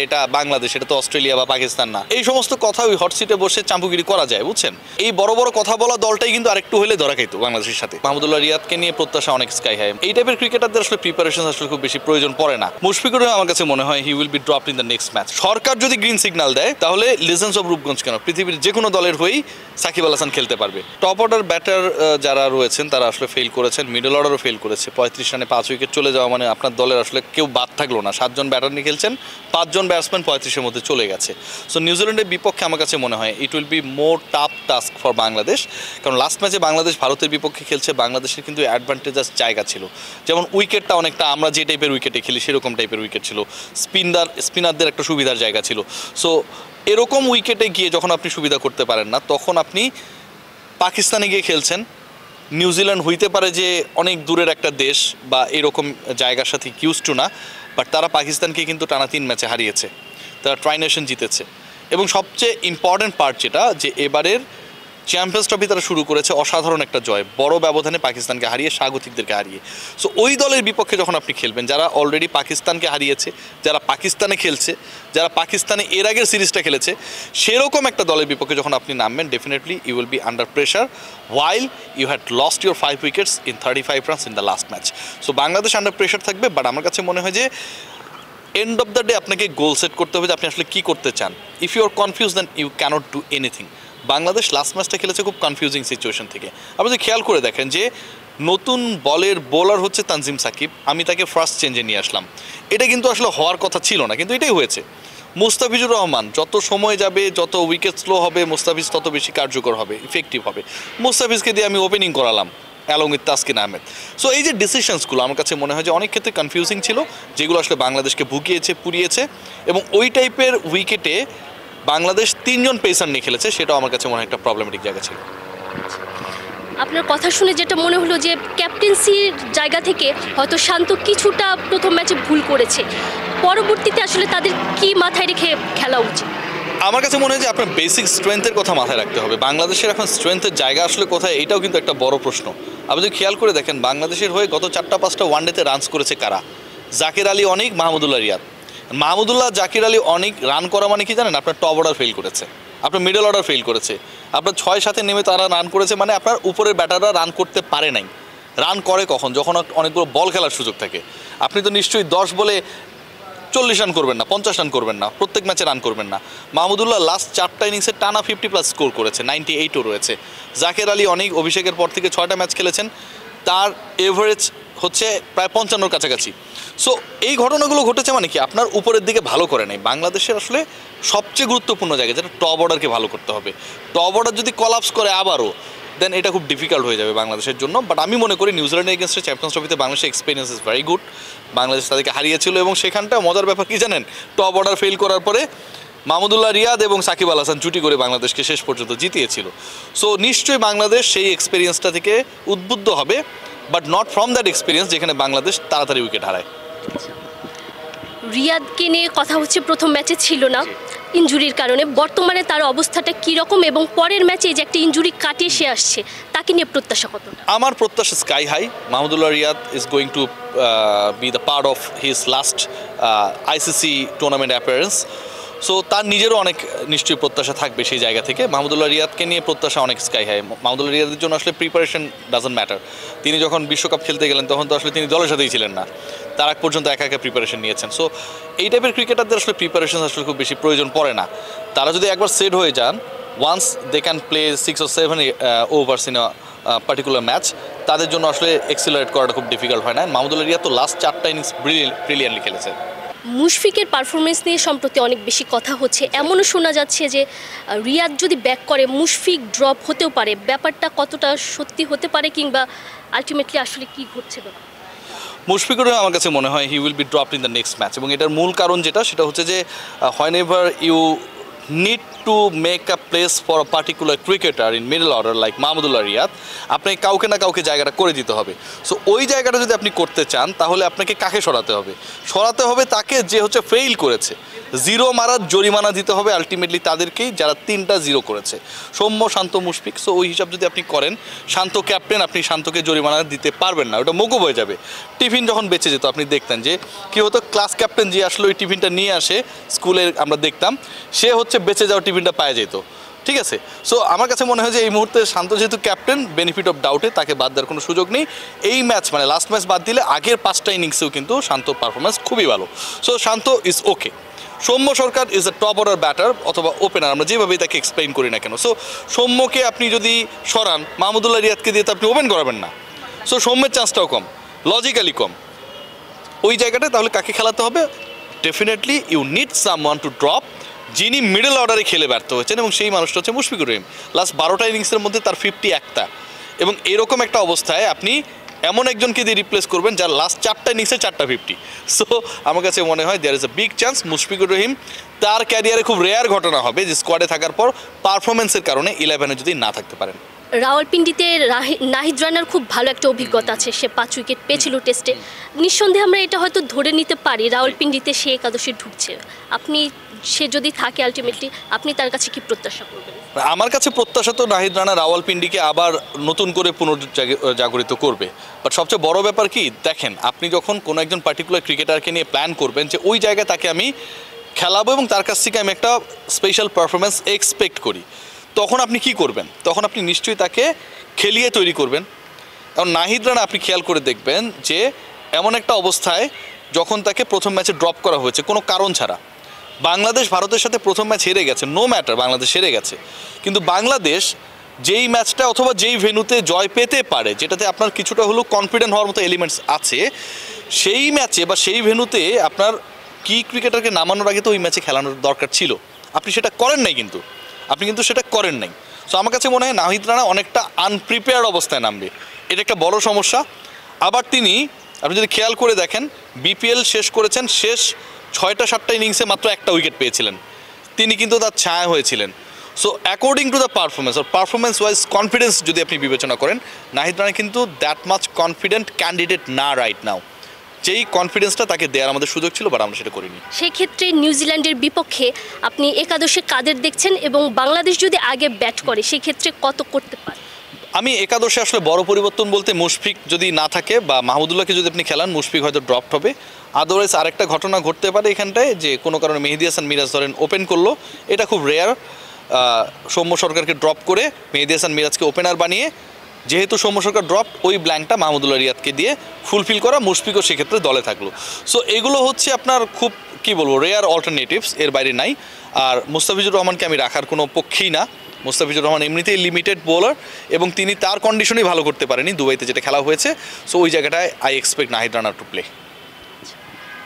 এটা বাংলাদেশ, এটা তো অস্ট্রেলিয়া বা পাকিস্তান না, এই সমস্ত কথা ওই হট সিটে বসে চাম্পুগিরি করা যায়, বুঝছেন? এই বড় বড় কথা বলা দলটাই কিন্তু আরেকটু হলে ধরা খাইতো বাংলাদেশের সাথে। মাহমুদুল্লাহ রিয়াদকে নিয়ে প্রত্যাশা অনেক স্কাই হাই। এই টাইপের ক্রিকেটারদের আসলে প্রিপারেশন আসলে খুব বেশি প্রয়োজন পড়ে না। মুশফিকুর রহিম আমার কাছে মনে হয় he will be dropped in the next match. সরকার যদি গ্রিন সিগন্যাল দেয় তাহলে লিজেন্ডস অফ রূপগঞ্জ কেন পৃথিবীর যে কোনো দলের হয়েই সাকিব আল হাসান খেলতে পারবে। টপ অর্ডার ব্যাটার যারা রয়েছেন তারা আসলে ফেল করেছেন, মিডল অর্ডারও ফেল করেছে। 35 রানে 5 উইকেট চলে যাওয়া মানে আপনার দলের আসলে কেউ বাদ থাকলো না। 7 জন ব্যাটার নিয়ে খেলছেন, 5 জন ব্যাটসম্যান 35-এর মধ্যে চলে গেছে। সো নিউজিল্যান্ডের বিপক্ষে আমার কাছে মনে হয় it will be more tough task for Bangladesh, কারণ লাস্ট ম্যাচে বাংলাদেশ ভারতের বিপক্ষে খেলছে, বাংলাদেশের কিন্তু অ্যাডভান্টেজাস জায়গা ছিল, যেমন উইকেটটা অনেকটা আমরা যে টাইপের উইকেটে খেলি সেরকম টাইপের উইকেট ছিল, স্পিনারদের একটা সুবিধার জায়গা ছিল। সো এরকম উইকেটে গিয়ে যখন আপনি সুবিধা করতে পারেন না, তখন আপনি পাকিস্তানে গিয়ে খেলছেন। নিউজিল্যান্ড হইতে পারে যে অনেক দূরের একটা দেশ বা এরকম জায়গার সাথে ইউজ টু না, বাট তারা পাকিস্তানকে কিন্তু টানা 3 ম্যাচে হারিয়েছে, তারা ট্রাই নেশন জিতেছে। এবং সবচেয়ে ইম্পর্ট্যান্ট পার্ট যেটা, যে এবারের চ্যাম্পিয়ন্স ট্রফি তারা শুরু করেছে অসাধারণ একটা জয়, বড় ব্যবধানে পাকিস্তানকে হারিয়ে, স্বাগতিকদেরকে হারিয়ে। সো ওই দলের বিপক্ষে যখন আপনি খেলবেন, যারা অলরেডি পাকিস্তানকে হারিয়েছে, যারা পাকিস্তানে খেলছে, যারা পাকিস্তানে এর আগের সিরিজটা খেলেছে, সেরকম একটা দলের বিপক্ষে যখন আপনি নামবেন, definitely you will be under pressure while you had lost your 5 wickets in 35 runs in the last match. So Bangladesh under pressure থাকবে, বাট আমার কাছে মনে হয় যে এন্ড অফ দ্য ডে আপনাকে গোল সেট করতে হবে যে আপনি আসলে কী করতে চান। If you are confuse then you can't do anything. Bangladesh last ম্যাচটা খেলেছে খুব কনফিউজিং সিচুয়েশন থেকে। আপনি যদি খেয়াল করে দেখেন যে নতুন বলের বোলার হচ্ছে তানজিম সাকিব, আমি তাকে ফার্স্ট চেঞ্জে নিয়ে আসলাম, এটা কিন্তু আসলে হওয়ার কথা ছিল না, কিন্তু এটাই হয়েছে। মুস্তাফিজুর রহমান, যত সময় যাবে, যত উইকেট স্লো হবে, মুস্তাফিজ তত বেশি কার্যকর হবে, ইফেক্টিভ হবে। মুস্তাফিজকে দিয়ে আমি ওপেনিং করালাম along with Taskin Ahmed. So এই যে ডিসিশনসগুলো আমার কাছে মনে হয় যে অনেক ক্ষেত্রে কনফিউজিং ছিল, যেগুলো আসলে বাংলাদেশকে ভুগিয়েছে, পুড়িয়েছে। এবং ওই টাইপের উইকেটে বাংলাদেশ 3 জন পেসার নিয়ে খেলেছে, সেটাও আমার কাছে মনে হয় একটা প্রবলেমেটিক জায়গা ছিল। আপনার কথা শুনে যেটা মনে হলো যে ক্যাপ্টেন্সির জায়গা থেকে হয়তো শান্ত কিছুটা প্রথম ম্যাচে ভুল করেছে, পরবর্তীতে আসলে তাদের কি মাথায় রেখে খেলা উচিত? আমার কাছে মনে হয় যে আপনার বেসিক স্ট্রেংথের কথা মাথায় রাখতে হবে। বাংলাদেশের এখন স্ট্রেংথের জায়গা আসলে কোথায়, এটাও কিন্তু একটা বড় প্রশ্ন। আপনি যদি খেয়াল করে দেখেন, বাংলাদেশের হয়ে গত 4-5টা ওয়ানডেতে রানস করেছে কারা? জাকির আলী অনিক, মাহমুদুল্লাহ রিয়াদ। মাহমুদুল্লাহ, জাকির আলী অনিক রান করা মানে কি জানেন? আপনার টপ অর্ডার ফেল করেছে, আপনার মিডল অর্ডার ফেল করেছে, আপনার 6-7-এ নেমে তারা রান করেছে, মানে আপনার উপরের ব্যাটাররা রান করতে পারে নাই। রান করে কখন? যখন অনেকগুলো বল খেলার সুযোগ থাকে। আপনি তো নিশ্চয়ই 10 বলে 40 রান করবেন না, 50 রান করবেন না, প্রত্যেক ম্যাচে রান করবেন না। মাহমুদুল্লাহ লাস্ট 4টা ইনিংসে টানা 50+ স্কোর করেছে, 98ও রয়েছে। জাকির আলী অনেক অভিষেকের পর থেকে 6টা ম্যাচ খেলেছেন, তার এভারেজ হচ্ছে প্রায় 55-র কাছাকাছি। সো এই ঘটনাগুলো ঘটেছে মানে কি, আপনার উপরের দিকে ভালো করে নেই। বাংলাদেশের আসলে সবচেয়ে গুরুত্বপূর্ণ জায়গা যেটা টপ অর্ডারকে ভালো করতে হবে। টপ অর্ডার যদি কলাপস করে আবারও, দেন এটা খুব ডিফিকাল্ট হয়ে যাবে বাংলাদেশের জন্য। বাট আমি মনে করি নিউজিল্যান্ডের এগেনস্টে চ্যাম্পিয়ন্স ট্রফিতে বাংলাদেশের experience is very good. Bangladesh তাদেরকে হারিয়েছিল এবং সেখানটা মজার ব্যাপার কি জানেন, টপ অর্ডার ফেল করার পরে মাহমুদুল্লাহ রিয়াদ এবং সাকিব আল হাসান জুটি করে বাংলাদেশকে শেষ পর্যন্ত জিতিয়েছিল। সো নিশ্চয়ই বাংলাদেশ সেই এক্সপিরিয়েন্সটা থেকে উদ্বুদ্ধ হবে, but not from that experience যেখানে বাংলাদেশ তাড়াতাড়ি উইকেট হারায়। রিয়াদকে নিয়ে কথা হচ্ছে, প্রথম ম্যাচে ছিল না ইনজুরির কারণে, বর্তমানে তার অবস্থাটা কীরকম এবং পরের ম্যাচে যে একটা ইনজুরি কাটিয়ে সে আসছে, তাকে নিয়ে প্রত্যাশা কত? আমার প্রত্যাশা sky high. Mahmudullah Riyad is going to be the part of his last ICC tournament appearance. So তার নিজেরও অনেক নিশ্চয়ই প্রত্যাশা থাকবে সেই জায়গা থেকে। মাহমুদুল্লাহ রিয়াদকে নিয়ে প্রত্যাশা অনেক স্কাই হাই। মাহমুদুল্লাহ রিয়াদের জন্য আসলে প্রিপারেশন ডাজন্ট ম্যাটার। তিনি যখন বিশ্বকাপ খেলতে গেলেন তখন তো আসলে তিনি দলের সাথেই ছিলেন না, তার আগ পর্যন্ত একা একা প্রিপারেশন নিয়েছেন। সো এই টাইপের ক্রিকেটারদের আসলে প্রিপারেশন আসলে খুব বেশি প্রয়োজন পড়ে না। তারা যদি একবার সেট হয়ে যান, once they can play 6 or 7 overs in a particular match, তাদের জন্য আসলে এক্সিলারেট করাটা খুব ডিফিকাল্ট হয় না। মাহমুদুল্লাহ রিয়াদ তো লাস্ট 4টা ইনিংস ব্রিলিয়ান্টলি খেলেছে। মুশফিকের পারফরমেন্স নিয়ে সম্প্রতি অনেক বেশি কথা হচ্ছে, এমনও শোনা যাচ্ছে যে রিয়াদ যদি ব্যাক করে মুশফিক ড্রপ হতেও পারে। ব্যাপারটা কতটা সত্যি হতে পারে, কিংবা আলটিমেটলি আসলে কি ঘটছে? মুশফিকুর রহিম আমার কাছে মনে হয় he will be dropped in the next match, এবং এটার মূল কারণ যেটা, সেটা হচ্ছে যে whenever you need to make a place for a particular cricketer in middle order like Mahmudullah Riyad, আপনি কাউকে না কাউকে জায়গাটা করে দিতে হবে। সো ওই জায়গাটা যদি আপনি করতে চান তাহলে আপনাকে কাকে সরাতে হবে? সরাতে হবে তাকে যে হচ্ছে ফেইল করেছে, জিরো মারার জরিমানা দিতে হবে আলটিমেটলি তাদেরকেই যারা 3টা জিরো করেছে, সৌম্য, শান্ত, মুশফিক। সো ওই হিসাব যদি আপনি করেন, শান্ত ক্যাপ্টেন, আপনি শান্তকে জরিমানা দিতে পারবেন না, ওটা মকুব হয়ে যাবে। টিফিন যখন বেঁচে যেত আপনি দেখতেন যে কী হতো, ক্লাস ক্যাপ্টেন যে আসলে ওই টিফিনটা নিয়ে আসে স্কুলে, আমরা দেখতাম সে হচ্ছে বেঁচে যাওয়া টিফিনটা পাওয়া যেত, ঠিক আছে। সো আমার কাছে মনে হয় যে এই মুহূর্তে শান্ত যেহেতু ক্যাপ্টেন, বেনিফিট অফ ডাউটে তাকে বাদ দেওয়ার কোনো সুযোগ নেই। এই ম্যাচ মানে লাস্ট ম্যাচ বাদ দিলে আগের 5টা ইনিংসেও কিন্তু শান্তর পারফরমেন্স খুবই ভালো। So Shanto is okay. Soumya Sarkar is a top order batter অথবা ওপেনার, আমরা যেভাবেই তাকে এক্সপ্লেইন করি না কেন। সো সৌম্যকে আপনি যদি সরান, মাহমুদুল্লাহ রিয়াদকে দিয়ে তো আপনি ওপেন করাবেন না। সো সৌম্যের চান্সটাও কম, লজিক্যালি কম। ওই জায়গাটায় তাহলে কাকে খেলাতে হবে? Definitely you need someone to drop, যিনি মিডল অর্ডারে খেলে ব্যর্থ হয়েছেন, এবং সেই মানুষটা হচ্ছে মুশফিকুর রহিম। লাস্ট 12টা ইনিংসের মধ্যে তার 51টা, এবং এরকম একটা অবস্থায় আপনি এমন একজনকে দিয়ে রিপ্লেস করবেন যার লাস্ট 4টা ইনিংসে 4টা 50। সো আমার কাছে মনে হয় there is a big chance Mushfiqur Rahim, তার ক্যারিয়ারে খুব রেয়ার ঘটনা হবে যে স্কোয়াডে থাকার পর পারফরমেন্সের কারণে 11-এ যদি না থাকতে পারেন। রাওয়ালপিন্ডিতে নাহিদ রানার খুব ভালো একটা অভিজ্ঞতা আছে, সে 5 উইকেট পেয়েছিল টেস্টে। নিঃসন্দেহে আমরা এটা হয়তো ধরে নিতে পারি রাওয়ালপিন্ডিতে সে একাদশে ঢুকছে। আপনি সে যদি থাকে আলটিমেটলি আপনি তার কাছে কি প্রত্যাশা করবেন? আমার কাছে প্রত্যাশা তো নাহিদ রানা রাওয়ালপিন্ডিকে আবার নতুন করে পুনর্জাগরিত করবে। বাট সবচেয়ে বড় ব্যাপার কি দেখেন, আপনি যখন কোনো একজন পার্টিকুলার ক্রিকেটারকে নিয়ে প্ল্যান করবেন যে ওই জায়গায় তাকে আমি খেলাবো এবং তার কাছ থেকে আমি একটা স্পেশাল পারফরমেন্স এক্সপেক্ট করি, তখন আপনি কি করবেন? তখন আপনি নিশ্চয়ই তাকে খেলিয়ে তৈরি করবেন। কারণ নাহিদ রানা আপনি খেয়াল করে দেখবেন যে এমন একটা অবস্থায় যখন তাকে প্রথম ম্যাচে ড্রপ করা হয়েছে কোনো কারণ ছাড়া, বাংলাদেশ ভারতের সাথে প্রথম ম্যাচ হেরে গেছে, নো ম্যাটার বাংলাদেশ হেরে গেছে, কিন্তু বাংলাদেশ যেই ম্যাচটা অথবা যেই ভেন্যুতে জয় পেতে পারে, যেটাতে আপনার কিছুটা হলেও কনফিডেন্ট হওয়ার মতো এলিমেন্টস আছে, সেই ম্যাচে বা সেই ভেন্যুতে আপনার কি ক্রিকেটারকে নামানোর আগে তো ওই ম্যাচে খেলানোর দরকার ছিল, আপনি সেটা করেন নাই, আপনি কিন্তু সেটা করেন নাই। সো আমার কাছে মনে হয় নাহিদ রানা অনেকটা আনপ্রিপেয়ার্ড অবস্থায় নামবে, এটা একটা বড় সমস্যা। আবার আপনি যদি খেয়াল করে দেখেন, বিপিএল শেষ করেছেন, শেষ 6টা-7টা ইনিংসে মাত্র 1টা উইকেট পেয়েছিলেন, তিনি কিন্তু তার ছায়া হয়েছিলেন। So according to the performance or performance wise confidence যদি আপনি বিবেচনা করেন, নাহিদ রানা কিন্তু দ্যাট মাচ কনফিডেন্ট ক্যান্ডিডেট না রাইট নাও। যেই কনফিডেন্সটা তাকে দেওয়ার আমাদের সুযোগ ছিল, বাট আমরা সেটা করিনি। সেক্ষেত্রে নিউজিল্যান্ডের বিপক্ষে আপনি একাদশে কাদের দেখছেন, এবং বাংলাদেশ যদি আগে ব্যাট করে সেক্ষেত্রে কত করতে পারে? আমি একাদশে আসলে বড় পরিবর্তন বলতে মুশফিক যদি না থাকে বা মাহমুদুল্লাহকে যদি আপনি খেলান, মুশফিক হয়তো ড্রপড হবে। আদারওয়াইজ আরেকটা ঘটনা ঘটতে পারে এখানটায় যে কোনো কারণে মেহেদী হাসান মিরাজ ধরেন ওপেন করলো, এটা খুব রেয়ার। সৌম্য সরকারকে ড্রপ করে মেহেদী হাসান মিরাজকে ওপেনার বানিয়ে, যেহেতু সৌম্য সরকার ড্রপ, ওই ব্ল্যাঙ্কটা মাহমুদুল্লাহ রিয়াদকে দিয়ে ফুলফিল করা, মুশফিকও সেক্ষেত্রে দলে থাকলো। সো এগুলো হচ্ছে আপনার খুব কি বলবো রেয়ার অল্টারনেটিভস, এর বাইরে নাই। আর মুস্তাফিজুর রহমানকে আমি রাখার কোনো পক্ষেই না। মুস্তাফিজুর রহমান এমনিতেই লিমিটেড বোলার এবং তিনি তার কন্ডিশনেই ভালো করতে পারেনি দুবাইতে যেটা খেলা হয়েছে। সো ওই জায়গাটায় I expect Nahid Rana to play.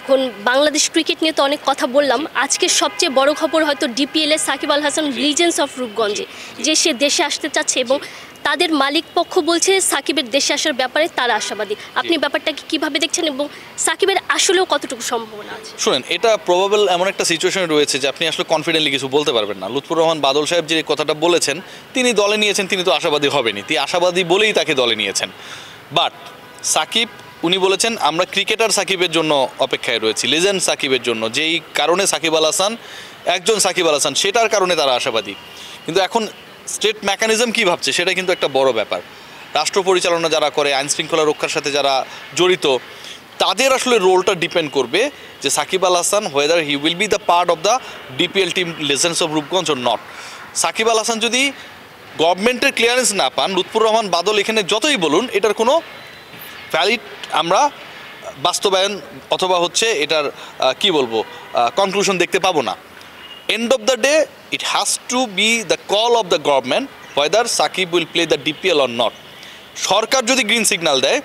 এখন বাংলাদেশ ক্রিকেট নিয়ে তো অনেক কথা বললাম, আজকে সবচেয়ে বড় খবর হয়তো ডিপিএলে সাকিব আল হাসান লিজেন্ডস অফ রূপগঞ্জে যে সে দেশে আসতে চাচ্ছে, এবং তাদের মালিক পক্ষ বলছে সাকিবের দেশে আসার ব্যাপারে তারা আশাবাদী। আপনি ব্যাপারটাকে কিভাবে দেখছেন এবং সাকিবের আসলেও কতটুকু সম্ভাবনা আছে? শুনেন, এটা প্রবাবল এমন একটা সিচুয়েশনে রয়েছে যে আপনি আসলে কনফিডেন্টলি কিছু বলতে পারবেন না। লুৎফুর রহমান বাদল সাহেব যে কথাটা বলেছেন, তিনি দলে নিয়েছেন, তিনি তো আশাবাদী হবেনি, তিনি আশাবাদী বলেই তাকে দলে নিয়েছেন। বাট সাকিব, উনি বলেছেন আমরা ক্রিকেটার সাকিবের জন্য অপেক্ষায় রয়েছি, লেজেন্ড সাকিবের জন্য, যেই কারণে সাকিব আল হাসান একজন সাকিব আল হাসান, সেটার কারণে তারা আশাবাদী। কিন্তু এখন স্টেট মেকানিজম কী ভাবছে সেটা কিন্তু একটা বড় ব্যাপার। রাষ্ট্র পরিচালনা যারা করে, আইন শৃঙ্খলা রক্ষার সাথে যারা জড়িত, তাদের আসলে রোলটা ডিপেন্ড করবে যে Shakib Al Hasan whether he will be the part of the DPL team Legends of Rupganj or not. Shakib Al Hasan যদি গভর্নমেন্টের ক্লিয়ারেন্স না পান, লুৎফুর রহমান বাদল এখানে যতই বলুন, এটার কোনো ভ্যালিড আমরা বাস্তবায়ন অথবা হচ্ছে এটার কি বলবো কনক্লুশন দেখতে পাবো না। End of the day it has to be the call of the government whether Shakib will play the DPL or not. সরকার যদি গ্রিন সিগন্যাল দেয়,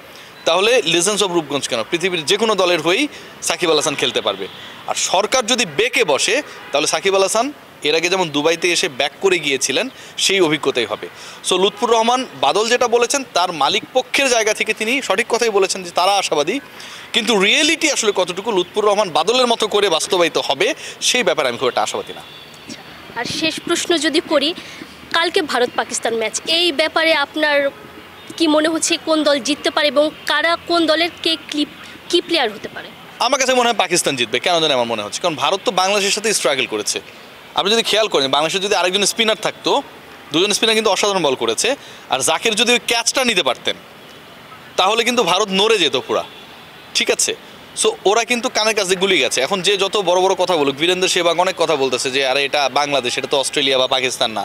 তাহলে লেজেন্ডস অফ রূপগঞ্জ কেন, পৃথিবীর যে কোনো দলের হয়েই সাকিব আল হাসান খেলতে পারবে। আর সরকার যদি বেঁকে বসে, তাহলে সাকিব আল হাসান এর আগে যেমন দুবাইতে এসে ব্যাক করে গিয়েছিলেন, সেই অভিজ্ঞতাই হবে। সো লুৎফুর রহমান বাদল যেটা বলেছেন, তার মালিক পক্ষের জায়গা থেকে তিনি সঠিক কথাই বলেছেন যে তারা আশাবাদী, কিন্তু রিয়েলিটি আসলে কতটুকু লুৎফুর রহমান বাদলের মতো করে বাস্তবায়িত হবে, সেই ব্যাপারে আমি খুব একটা আশাবাদী না। আর শেষ প্রশ্ন যদি করি, কালকে ভারত পাকিস্তান ম্যাচ, এই ব্যাপারে আপনার কি মনে হচ্ছে কোন দল জিততে পারে এবং কারা কোন দলের কি প্লেয়ার হতে পারে? আমার কাছে মনে হয় পাকিস্তান জিতবে, কেন জানি আমার মনে হচ্ছে, কারণ ভারত তো বাংলাদেশের সাথে স্ট্রাগল করেছে। আপনি যদি খেয়াল করেন, বাংলাদেশের যদি আরেকজন স্পিনার থাকতো, দুজন স্পিনার কিন্তু অসাধারণ বল করেছে, আর জাকির যদি ওই ক্যাচটা নিতে পারতেন তাহলে কিন্তু ভারত নড়ে যেত পুরা, ঠিক আছে? সো ওরা কিন্তু কানের কাছে গুলিয়ে গেছে। এখন যে যত বড় বড় কথা বলুক, বীরেন্দ্র সেহবাগ অনেক কথা বলতেছে যে আরে এটা বাংলাদেশ, এটা তো অস্ট্রেলিয়া বা পাকিস্তান না,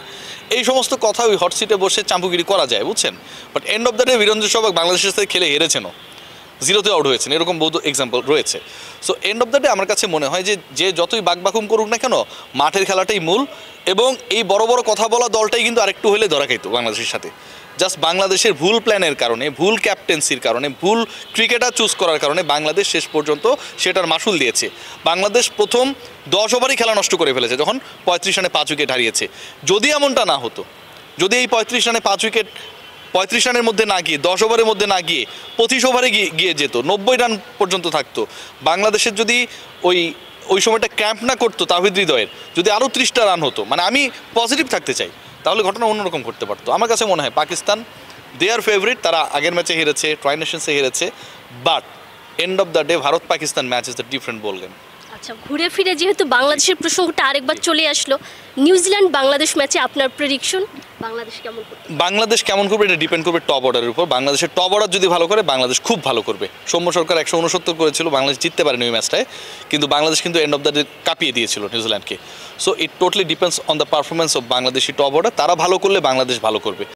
এই সমস্ত কথা ওই হট সিটে বসে চাম্পুগিরি করা যায়, বুঝছেন? But end of the day Virender Sehwag বাংলাদেশের সাথে খেলে হেরেছেনও, 0-তে আউট হয়েছেন, এরকম বহু এক্সাম্পল রয়েছে। So and of the day আমার কাছে মনে হয় যে যতই বাকবাকুম করুক না কেন, মাঠের খেলাটাই মূল, এবং এই বড় বড় কথা বলা দলটাই কিন্তু আরেকটু হলে ধরা খাইতো বাংলাদেশের সাথে। জাস্ট বাংলাদেশের ভুল প্ল্যানের কারণে, ভুল ক্যাপ্টেন্সির কারণে, ভুল ক্রিকেটার চুজ করার কারণে বাংলাদেশ শেষ পর্যন্ত সেটার মাসুল দিয়েছে। বাংলাদেশ প্রথম 10 ওভারই খেলা নষ্ট করে ফেলেছে যখন 35 রানে 5 উইকেট হারিয়েছে। যদি এমনটা না হতো, যদি এই 35 রানে 5 উইকেট 35 রানের মধ্যে না গিয়ে 10 ওভারের মধ্যে না গিয়ে 25 ওভারে গিয়ে যেত, 90 রান পর্যন্ত থাকতো, বাংলাদেশের যদি ওই সময়টা ক্যাম্প না করতো তাওহিদ হৃদয়ের, যদি আরও 30টা রান হতো, মানে আমি পজিটিভ থাকতে চাই, তাহলে ঘটনা অন্যরকম ঘটতে পারতো। আমার কাছে মনে হয় পাকিস্তান দে আর ফেভারিট, তারা আগের ম্যাচে হেরেছে, ট্রাই নেশনসে হেরেছে, but end of the day Bharat Pakistan match is the different ball game. আচ্ছা, ঘুরে ফিরে যেহেতু বাংলাদেশের প্রসঙ্গটা আরেকবার চলে আসলো, নিউজিল্যান্ড বাংলাদেশ ম্যাচে আপনার প্রেডিকশন, বাংলাদেশ কেমন করবে? বাংলাদেশ কেমন করবে এটা ডিপেন্ড করবে টপ অর্ডারের উপর। বাংলাদেশের টপ অর্ডার যদি ভালো করে, বাংলাদেশ খুব ভালো করবে। সৌম্য সরকার 169 করেছিল, বাংলাদেশ জিততে পারেনি ওই ম্যাচটায়, কিন্তু বাংলাদেশ কিন্তু এন্ড অফ দ্য ডে কাঁপিয়ে দিয়েছিল নিউজিল্যান্ডকে। So it totally depends on the performance of Bangladeshi top order. তারা ভালো করলে বাংলাদেশ ভালো করবে।